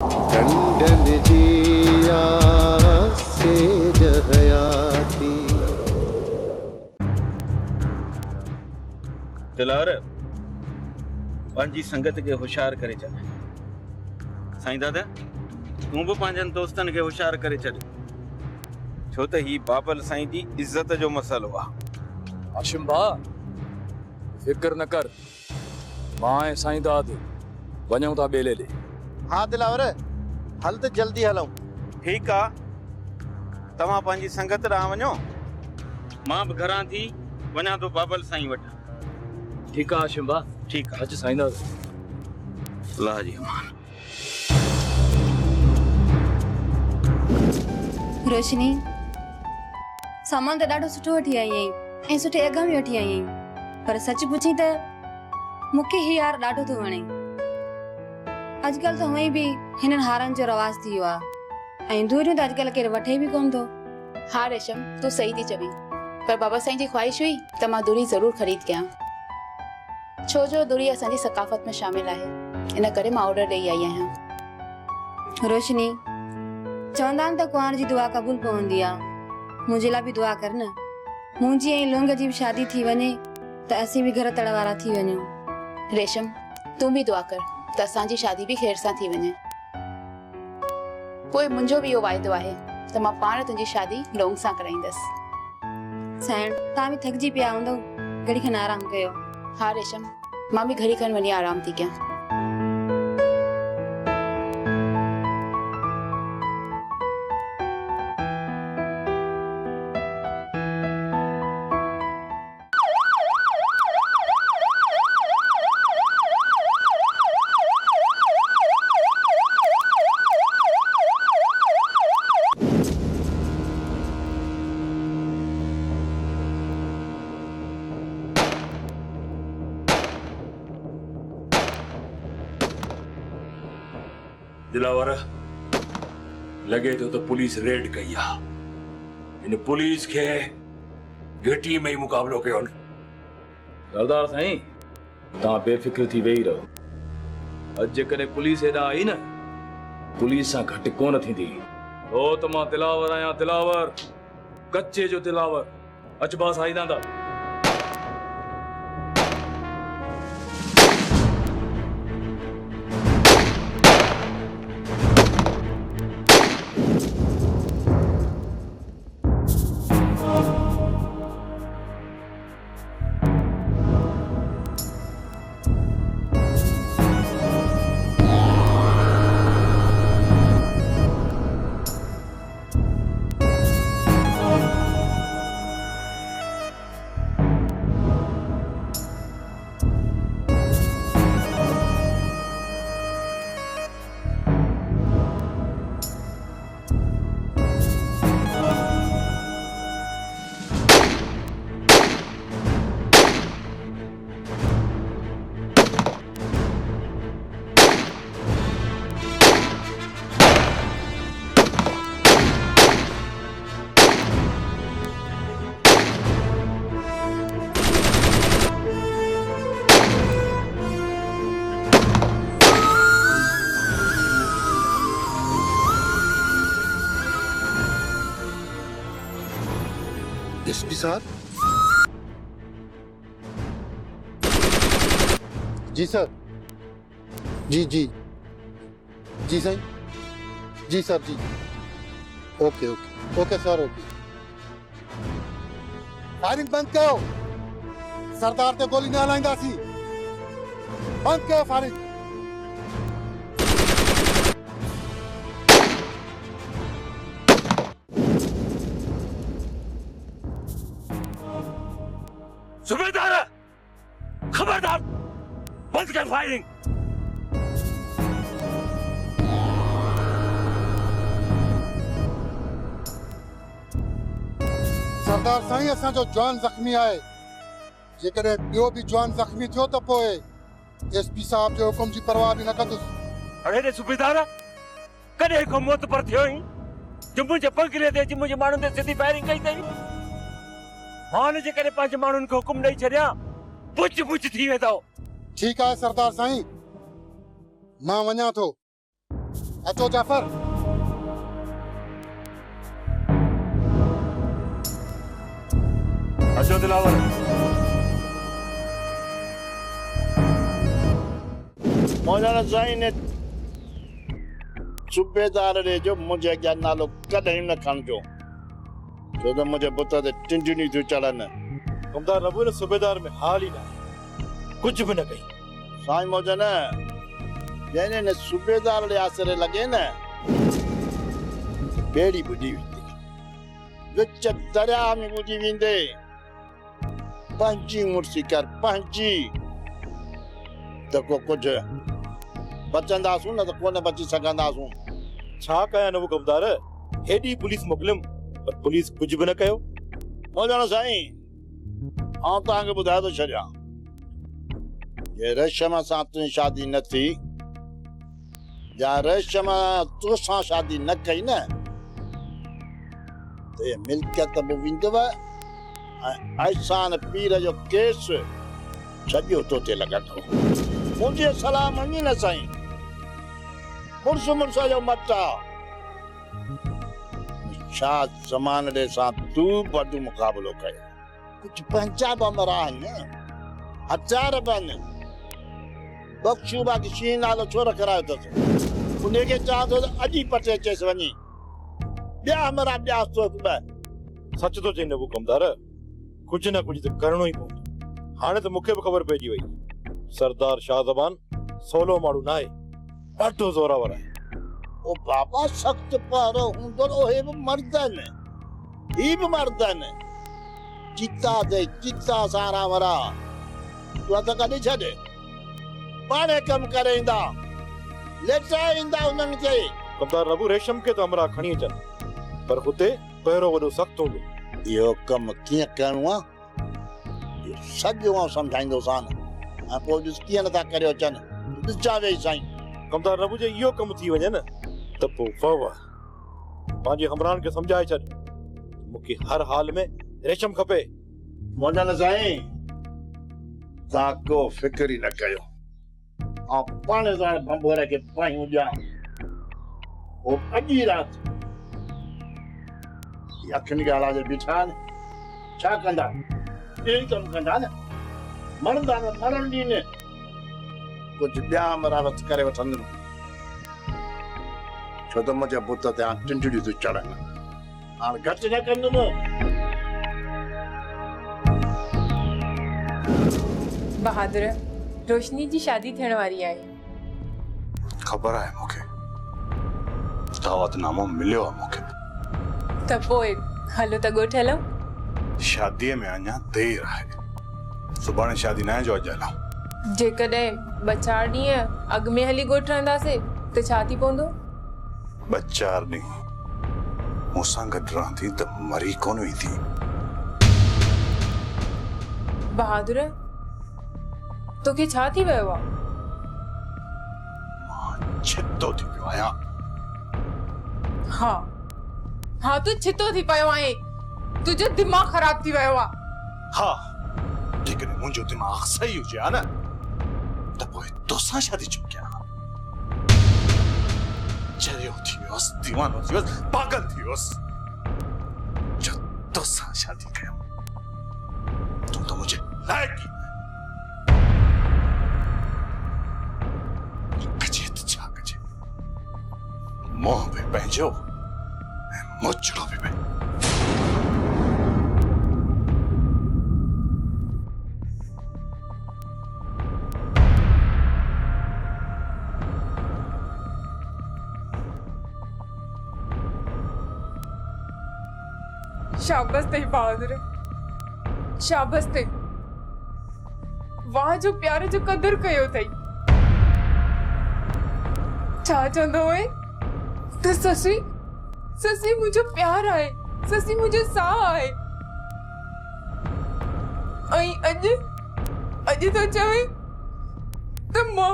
टंडन जिया से जहयाती। दिलावर पंहिंजी संगत खे होशियार करे छॾ। साईं दादा तूं बि पंहिंजनि दोस्तनि खे होशियार करे छॾ, छो त ही बाबल साईं जी इज़त जो मसइलो आहे। हाशिम भाउ फिक्र न कर, मां ऐं साईं दाद वञूं था ॿेले ॾे। हाँ दिलावर हल त जल्दी हलूं। ठीकु आहे, तव्हां पंहिंजी संगत ॾांहुं वञो, मां बि घरां थी वञा थो बाबल साईं वटि। ठीकु आहे हाशिम भाउ, ठीकु आहे, अच साईं दाद। अल्लाह जी अमान। रोशनी सामान त ॾाढो सुठो वठी आई आहीं ऐं सुठे अघ में वठी आई आहीं, पर सच पुछी त मूंखे ही हार ॾाढो थो वणे। अॼुकल्ह त हूअं बि हिननि हारनि जो रवाज थी वियो आहे ऐं दूरियूं त अॼुकल्ह केरु वठे बि कोन थो। हाँ रेशम तू सही थी चवी, पर बाबा साईं जी ख्वाहिश हुई त मां दूरी ज़रूर ख़रीद कयां, छो जो दूरी असांजी सकाफ़त में शामिल आहे, इन करे मां ऑर्डर ॾेई आई आहियां। रोशनी चवंदा आहिनि त कुंवार जी दुआ क़बूल पवंदी आहे, मुंहिंजे लाइ बि दुआ कर न। मुंहिंजी ऐं लोंग जी बि शादी थी वञे त असीं बि घर तड़ वारा थी वञूं। रेशम तू भी दुआ कर त असांजी शादी भी खैर सां थी वञे। पोइ मुंहिंजो भी इहो वाइदो आहे त मां पाण तुंहिंजी शादी लोंग सां कराईंदसि। साइण तव्हां बि थकिजी पिया हूंदव, घड़ी खनि आराम कयो। हाँ रेशम मां भी घड़ी खनि वञी आराम थी कयां। दिलावर लगे तो पुलिस रेड कई आहे, इन पुलिस के घटी में ही मुकाबलो कयो। सरदार साईं तव्हां बेफिक्र थी वेही रहो, अॼु जेकॾहिं पुलिस हेॾा आई न, पुलिस सां घटि कोन थींदी। ओ त मां दिलावर आहियां, दिलावर कच्चे जो दिलावर। अच बा साईं दादा। एसपी साहब। जी सर। जी जी जी साईं। जी सर जी। Okay okay okay sir okay. Firing बंद कयो, सरदार ते गोली न हलाईंदासीं। बंद कयो फायरिंग। सूबेदार खबरदार, बंद कर फायरिंग। सरदार साईं असांजो जवान ज़ख्मी आहे, जेकॾहिं ॿियो बि जवान ज़ख्मी थियो त पोइ एसपी साहब जो हुकुम जी परवाह बि न कंदुसि। अरे रे सूबेदार कॾहिं को मौत पर थियो ई जो मुंहिंजे बंगले ते मुंहिंजे माण्हुनि ते सिधी फायरिंग कई अथई। हाणे जेकॾहिं पंहिंजे माण्हुनि खे हुकुम ॾेई छॾिया पुछ पुछ थी वेंदो। ठीक है सरदार साईं, मां वञा थो। अचो जाफर। अचो दिलावर। मौलाना साईं ने सूबेदार ॾे जो मुंहिंजे अॻियां नालो कॾहिं न खणिजो, छो त मुंहिंजे बुत ते टिंडियूं थियूं चढ़नि। कमदार रबू ने सूबेदार में हाल ही ना कुछ भी न कही। साईं मौजन जंहिं ने सूबेदार ॾे आसरे लॻे न ॿेड़ी ॿुॾी वेंदी, विच दरिया में ॿुॾी वेंदे। पंहिंजी मुर्सी कर पंहिंजी, त को कुझु बचंदासूं न त कोन बची सघंदासूं। छा कया न वो कमदार, हेडी पुलिस मोकलियम पर पुलिस कुछ भी न कयो। मौलाना साईं आउं तव्हांखे ॿुधाए थो छॾियां, ये रेशम सां तुंहिंजी शादी न थी या रेशम तोसां शादी न कई न त ये मिल्कियत बि वेंदव ऐं अहसान पीर जो केस सॼो तो ते लॻंदो। मुंहिंजी सलाह मञी न साईं, मुड़ुस जो मटा छा ज़मान ॾे सां तूं बदू मुक़ाबिलो कयो। कुछ पंहिंजा बमरा आहिनि, हथियार बि आहिनि। बख्शू बाक़ी शीं नालो छो रखायो अथसि, उनखे चवां थो त अॼु ई पटे अचेसि वञी, ॿिया हमरा ॿिया तो सच तो चई न वो कमदार, कुछ न कुछ तो करणो ही पवंदो। हाणे तो मूंखे भी खबर पइजी वई, सरदार शाह ज़बान सोलो माण्हू न आहे, ॾाढो ज़ोरावर आहे। ओ बाबा सख्त पहरो हूंदो न, उहे बि मर्द आहिनि, ही बि मर्द आहिनि। चिता ते चिता सारा वरा तूं हथ कढी छॾ, पाणे कमु करे ईंदा, लेटा ईंदा उन्हनि खे। कमदार रबू रेशम के तो हमरा खणी अचनि, पर हुते पहिरो वॾो सख़्त हूंदो। इहो कमु कीअं करिणो आहे इहो सॼो आउं सम्झाईंदोसांन, ऐं पोइ ॾिस कीअं नथा करे अचनि, ॾिसां वेही साईं। कमदार रबू जे इहो कमु थी वञे न त पोइ वाह, पंहिंजे हमरान खे सम्झाए छॾ, मूंखे हर हाल में रेशम खपे। मौलाना साईं तव्हां को फिक्र ई न कयो, ऐं पाणे सां बंबोर खे पायूं ॾियां। पोइ अॼु ई राति अखियुनि खे हलाए बीठा आहिनि, छा कंदा, इहो ई कमु कंदा न, मरंदा न मरण ॾींहुं कुझु ॿिया मरावत करे वठंदुमि, छो त मुंहिंजे बुत ते हाणे टिंडियूं थियूं चढ़नि, हाणे घटि न कंदुमि। बहादुर, रोशनी जी शादी थियण वारी आहे। खबर आहे मूंखे, दावतनामो मिलियो आहे मूंखे। त पोइ हलो त ॻोठ हलूं। शादीअ में अञा देर आहे, सुभाणे शादी न आहे जो अॼु हलूं। जेकॾहिं ॿ चारि ॾींहं अॻु में हली ॻोठ रहंदासीं त छा थी पवंदो? 2-4 ॾींहं मूंसां गॾु रहंदी त मरी कोन वेंदी। बहादुर, तोखे छा थी वियो आहे? मां छितो थी पियो आहियां। हा तू छितो थी पियो आहे, तुंहिंजो दिमाग़ ख़राब थी वियो आहे। हा, जेकॾहिं मुंहिंजो दिमाग़ सही हुजे हा न त पोइ तोसां शादी छो कयां। चरियो थी वियोसि, दीवानो थी वियोसि, पागल थी वियोसि जो तोसां शादी कयूं। तूं त मुंहिंजे लाइक़ ई कजे त छा कजे, मोह बि पंहिंजो ऐं मोचड़ो बि पंहिंजो। शाबाश ते बहादुर, शाबाश ते, वाह जो प्यार जो कदर कयो अथई। छा चवंदो हुए त ससी मुंहिंजो प्यार आहे, ससी मुंहिंजो साह आहे, ऐं अॼु तो चवे त मां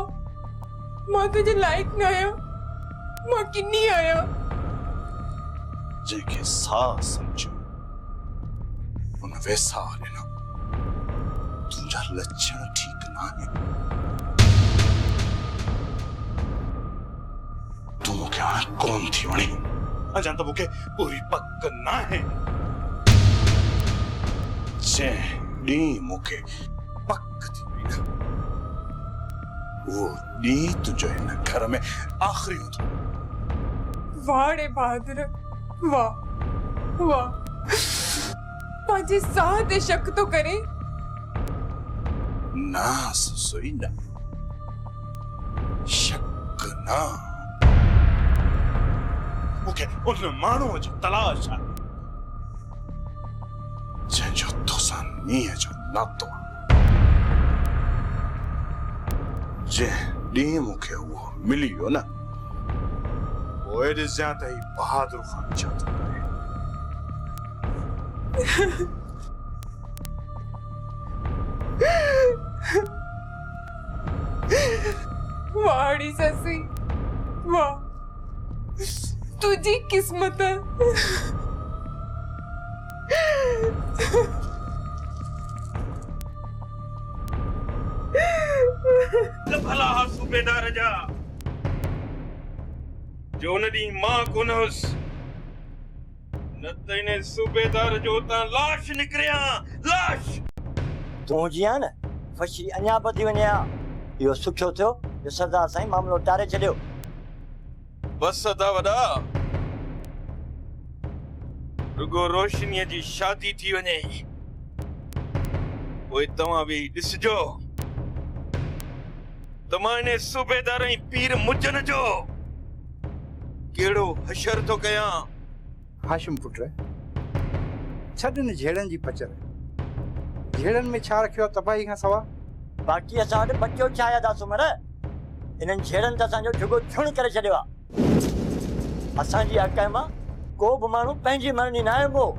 तुंहिंजे लाइक़ न आहियां, मां किनी आहियां। जंहिंखे साह सम्झो उन वैसा ॾिनो, तुंहिंजा लक्षण ठीक न आहिनि। तूं मूंखे हाणे कोन थी वणे अञा त मूंखे पूरी पक न आहे जंहिं ॾींहुं मूंखे पक थी वई न वो ॾींहुं तुंहिंजो हिन घर में आख़िरी हूंदो वाह रे बहादुर वाह वाह पंहिंजे साह ते शक तो करे ना सुसुई न शक न मूंखे उन माण्हूअ जी तलाश आहे जंहिंजो तोसां नीह जो नातो जंहिं ॾींहुं मूंखे उहो मिली वियो न पोइ ॾिसां त ही बहादुर ख़ान छा थो करे वाड़ी ससी वाह तुझी किस्मत भला सूबेदार जा जो न ॾींहुं मां कोन हुअसि न त इन सूबेदार जो उतां लाश निकिरिया लाश तूं जीअं न फशी अञा वधी वञे हा इहो सुठो थियो जो सरदार साईं मामलो टारे छॾियो बस अदा वॾा रुगो रोशनीअ जी शादी थी वञे पोइ तव्हां बि ॾिसजो त मां इन सूबेदार ऐं पीर मुजन जो कहिड़ो हशर थो कयां हाशिम पुट छॾ न झेड़नि जी पचर झेड़नि में छा रखियो आहे तबाही खां सवा बाक़ी असां वटि बचियो छा आहे दासूमर इन्हनि झेड़नि त असांजो झुगो छुण करे छॾियो आहे असांजी हक़ मां को बि माण्हू पंहिंजी मरणी न आहे को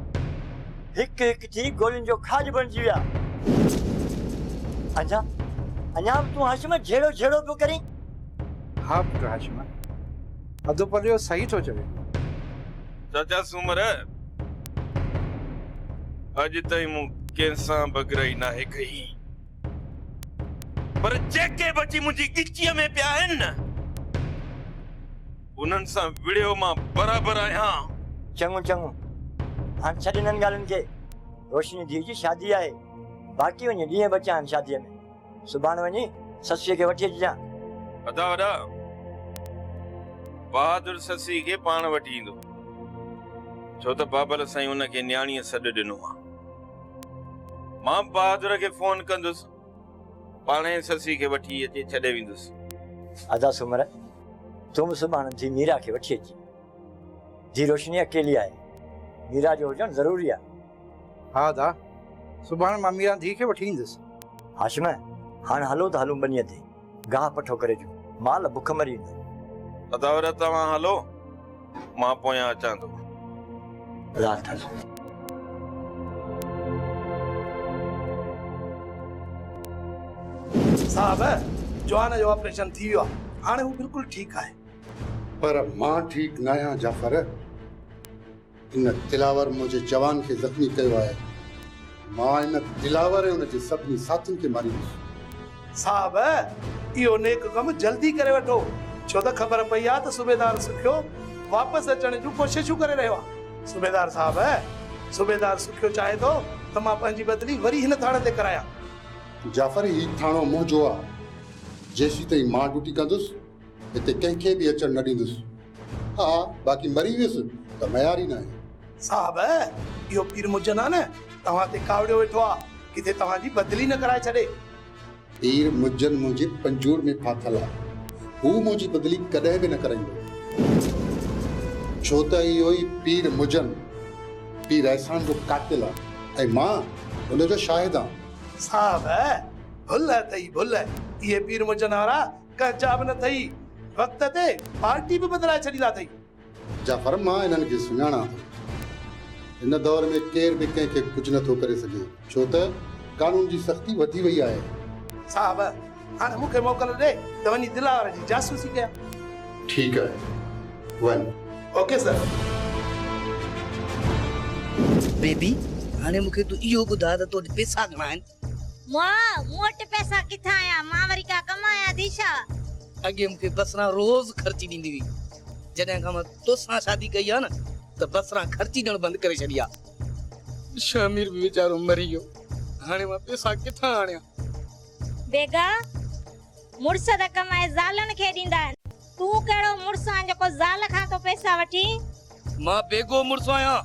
हिकु हिकु थी गोलियुनि जो खाज बणिजी विया अञा बि तूं हाशिम झेड़ो झेड़ो पियो करीं हा पुट हाशिम अधु पलियो सही थो चवे चाचा सूमर अॼु ताईं मूं कंहिंसां बगराई नाहे कई पर जेके बची मुंहिंजी गिचीअ में पिया आहिनि न उन्हनि सां विड़ियो मां बराबरि आहियां चङो चङो हाणे छॾ इन्हनि ॻाल्हियुनि खे रोशनी धीअ जी शादी आहे बाक़ी वञे ॾींहं बचिया आहिनि शादीअ में सुभाणे वञी ससीअ खे वठी अचिजांइ अदा वॾा बहादुर ससी खे पाण वठी ईंदो छो त बाबल साईं उनखे न्याणीअ सॾु ॾिनो आहे मां बहादुर खे फोन कंदुसि पाणे ससी खे वठी अचे छॾे वेंदुसि अदा सुमर तूं बि सुभाणे धी मीरा खे वठी अची धी रोशनी अकेली आहे मीरा जो हुजणु ज़रूरी आहे हा दा सुभाणे मां मीरा धी खे वठी ईंदुसि हाशिम हाणे हलो त हलूं ॿनीअ ते गाह पठो करे अचूं माल बुख मरी वेंदो अदावर तव्हां हलो मां पोयां अचां थो रात हलो साहब जवान जो ऑपरेशन थी वियो आहे हाणे हू बिल्कुलु ठीकु आहे पर मां ठीकु न आहियां जाफ़र इन दिलावर मुंहिंजे जवान खे ज़ख़्मी कयो आहे मां इन दिलावर ऐं उनजे सभिनी साथियुनि खे मारींदुसि साहब इहो नेक कमु जल्दी करे वठो छो त ख़बर पई आहे त सूबेदार सुखियो वापसि अचण जूं कोशिशूं करे रहियो आहे सूबेदार साहब सूबेदार सुखियो चाहे थो त मां पंहिंजी बदली वरी हिन थाणे ते करायां जाफ़र ही थाणो मुंहिंजो आहे जेसीं ताईं मां ड्यूटी कंदुसि हिते कंहिंखे बि अचणु न ॾींदुसि हा बाक़ी मरी वियुसि त मयारी न आहे साहब इहो पीर मुजन आहे न तव्हां ते कावड़ियो वेठो आहे किथे तव्हांजी बदली न कराए छॾे पीर मुजन मुंहिंजे पंजूर में फाथल आहे हू मुंहिंजी बदली कॾहिं बि न कराईंदो छो त इहो ई पीर मुजन पीर एहसान जो कातिल आहे ऐं मां हुनजो शाहिद आहियां साहब भुल अथई भुल इहे पीर मुजन वारा कंहिंजा बि न अथई वक़्त ते पार्टी बि बदिलाए छॾींदा अथई जाफ़र मां इन्हनि खे सुञाणा थो हिन दौर में केर बि कंहिंखे कुझु नथो करे सघे छो त कानून जी सख़्ती वधी वई आहे साहब हाणे मूंखे मोकल ॾे त वञी दिलावर जी जासूसी कयां ठीकु आहे वञ ओके सर बेबी हाणे मूंखे तूं इहो ॿुधाए त तोखे पैसा घणा आहिनि मूं वटि पैसा किथां आया मां वरी का कमाया थी छा अॻे मूंखे बसरा रोज़ ख़र्ची ॾींदी हुई जॾहिं खां मां तोसां शादी कई आहे न त बसरा ख़र्ची ॾियणु बंदि करे छॾी आहे। शामिर बि वीचारो मरी वियो, हाणे मां पैसा किथां आणियां? बेगा मुड़स त कमाए ज़ालनि खे ॾींदा आहिनि, तूं कहिड़ो मुड़स आहे जेको ज़ाल खां तो पैसा वठी? मां बेगो मुड़स आहियां।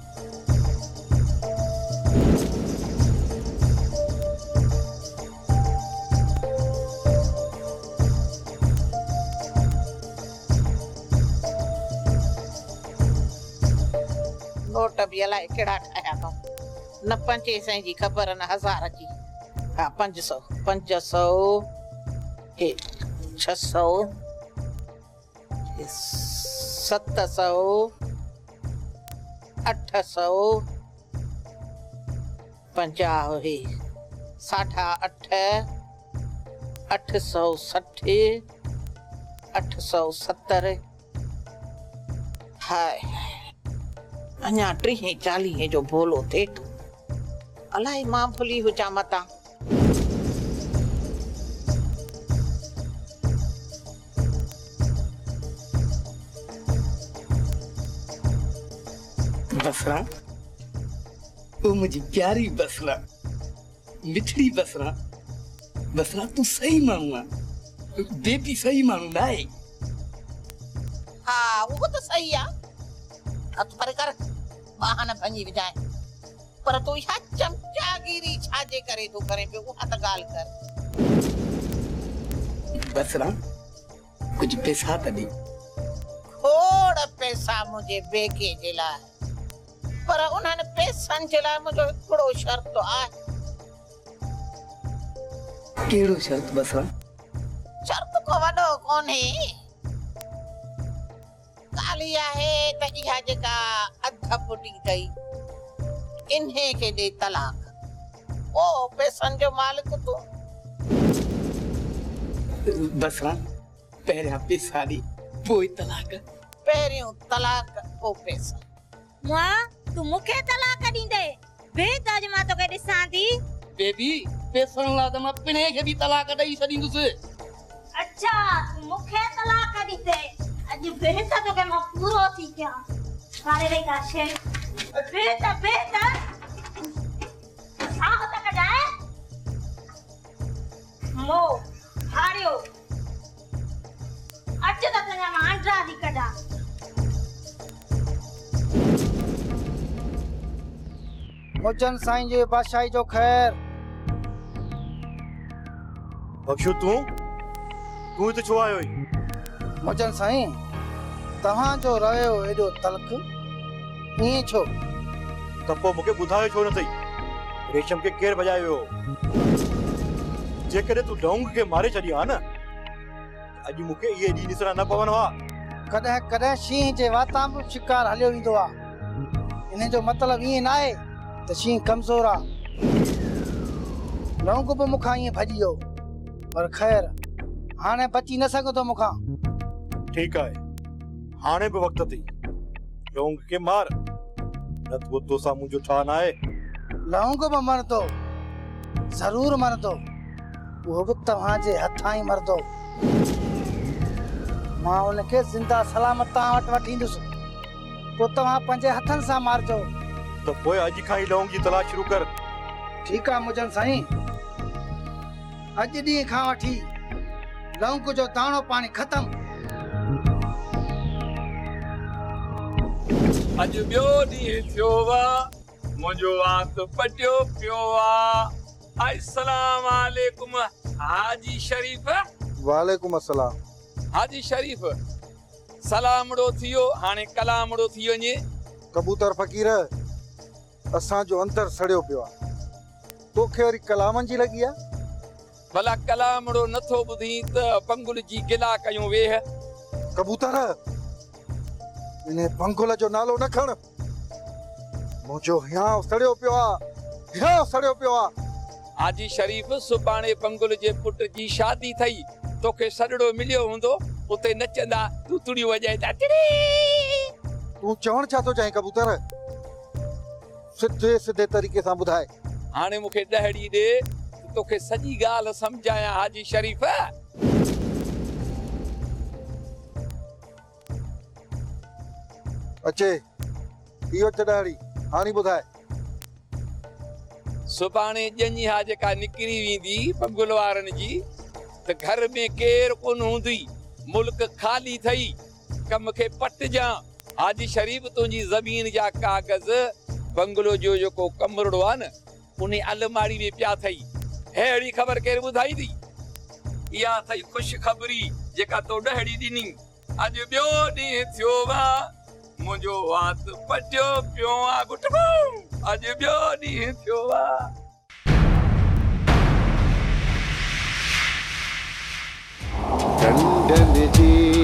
नोट भी अलाए केड़ा ठाया तो न 500 जी खबर न 1000 जी। हाँ 500 500 हे 600 700 800 50 हे 8.5 860 870 हाय अञा 30-40 जो बोलो थे तो अलाए मां भुली हुजा मता। बसरा, ओ मुझी प्यारी बसरा, मिठड़ी बसरा, बसरा तू सही मानू आहे, बेबी सही मानू ना है। हाँ वो तो सही है, अब पर कर बहाना भंजी विजाए, पर तू या चमचागिरी छाजे करे तो करे पे वो हत गाल कर। बसरा कुछ पैसा त दी। थोड़ा पैसा मुझे बेके जिला है, पर उन्होंने पैसा जिला मुझे थोड़ो शर्त तो आ। केड़ो शर्त बसरा? शर्त को वडो कौन है? कालिया है त इहा जेका अध फुटी गई इन्हें के दे तलाक। ओ पैसन जो मालिक तू। बसरा पहरिया पैसा दी पोइ तलाक। पहिरियों तलाक पोइ पैसा। मां तू मुखे तलाक ॾींदे बेताज मां तोखे ॾिसां थी। बेबी पैसनि लाइ त मां पिणे खे बि तलाक ॾेई छॾींदुसि। अच्छा तू मुखे तलाक ॾींदे अॼु बेता तोखे मां पूरो थी कयां। कारे रे काशे बेता बेता आह त कढाए मो हारियो अच त तुंहिंजा मां अंडा थी कढां। मुजन साईं जे बादशाही जो खैर। बख्शू तू तो छो आयो ही? मुजन साईं तव्हां जो रहियो एॾो तलक ईअं छो? त पोइ मूंखे ॿुधायो छो न अथई रेशम खे केरु भॼायो हो? जेकॾहिं तूं लौंग खे मारे छॾी हा न अॼु मूंखे इहे ॾींहं ॾिसणा न पवनि हा। कॾहिं कॾहिं शींहं जे वाता बि शिकार हलियो वेंदो आहे। इन जो मतिलबु ईअं न आहे त शींहं कमज़ोर आहे। लौंग बि मूंखां ईअं भॼी वियो, पर ख़ैर हाणे बची न सघंदो मूंखां। ठीकु आहे, हाणे बि वक़्तु अथई, लौंग खे मार, न त वो तोसां मुंहिंजो ठा न आहे। लौंग बि मरदो, ज़रूर मरदो, उहो बि तव्हांजे हथां ई मरदो। मां उनखे ज़िंदा सलामत तव्हां वटि वठी ईंदुसि, पोइ तव्हां पंहिंजे हथनि सां मारजो। त पोइ अॼु खां ई लौंग जी तलाश शुरू कर। ठीकु आहे मुजन साईं, अॼु ॾींहं खां वठी लौंग जो दाणो पाणी ख़तमु। अॼु ॿियो ॾींहुं थियो वा, मुंहिंजो वात पटियो पियो वा। अस्सलाम वालेकुम हाजी शरीफ। वालेकुम अस्सलाम। हाजी शरीफ सलामड़ो थियो, हाणे कलामड़ो थी वञे। कबूतर फ़कीर असांजो अंतर सड़ियो पियो आहे, तोखे वरी कलामनि जी लॻी आहे? भला कलामड़ो नथो ॿुधी त पंगुल जी गिला कयूं वेह। कबूतर इन पंगुल जो नालो न खण, मुंहिंजो हियां सड़ियो पियो आहे, हियां सड़ियो पियो आहे। हाजी शरीफ सुभाणे पंगुल जे पुट जी शादी थई, तोखे सॾड़ो मिलियो हूंदो, उते नचंदा तूतड़ियूं वॼाईंदा। तूं चवण छा थो चाहीं कबूतर? सिधे सिधे तरीक़े सां ॿुधाए। हाणे मूंखे ॾहड़ी ॾे, तोखे सॼी ॻाल्हि सम्झायां हाजी शरीफ। अचे इहो चढ़ाड़ी हाणी ॿुधाए सुभाणे ॼञी हा जेका निकिरी वेंदी बंगुल वारनि जी त घर में केरु कोन हूंदी मुल्क खाली थई कम खे पटिजां हाजी शरीफ तुंहिंजी ज़मीन जा कागज़ बंगलो जो जेको कमरो आहे न उन अलमारी में पिया अथई अहिड़ी ख़बर केरु ॿुधाईंदी इहा अथई ख़ुशख़बरी जेका तो ॾहड़ी ॾिनी अॼु ॿियो ॾींहुं थियो आहे मुंहिंजो वात पटियो पियो आहे गुटबो अॼु ॿियो ॾींहुं थियो आहे टंडन जी